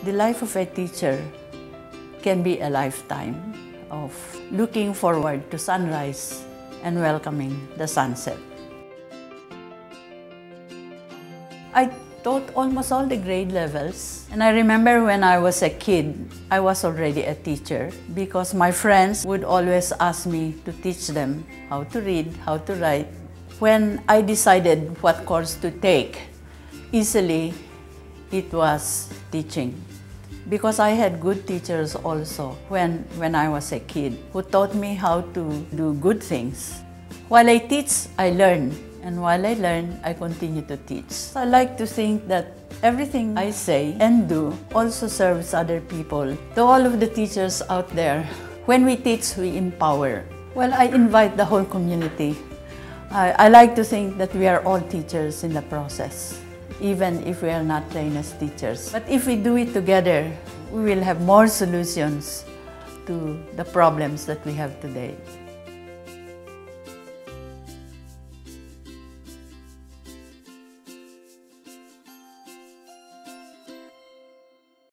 The life of a teacher can be a lifetime of looking forward to sunrise and welcoming the sunset. I taught almost all the grade levels, and I remember when I was a kid, I was already a teacher because my friends would always ask me to teach them how to read, how to write. When I decided what course to take, easily it was teaching. Because I had good teachers also when I was a kid who taught me how to do good things. While I teach, I learn. And while I learn, I continue to teach. I like to think that everything I say and do also serves other people. To all of the teachers out there, when we teach, we empower. Well, I invite the whole community. I like to think that we are all teachers in the process, even if we are not trained as teachers. But if we do it together, we will have more solutions to the problems that we have today.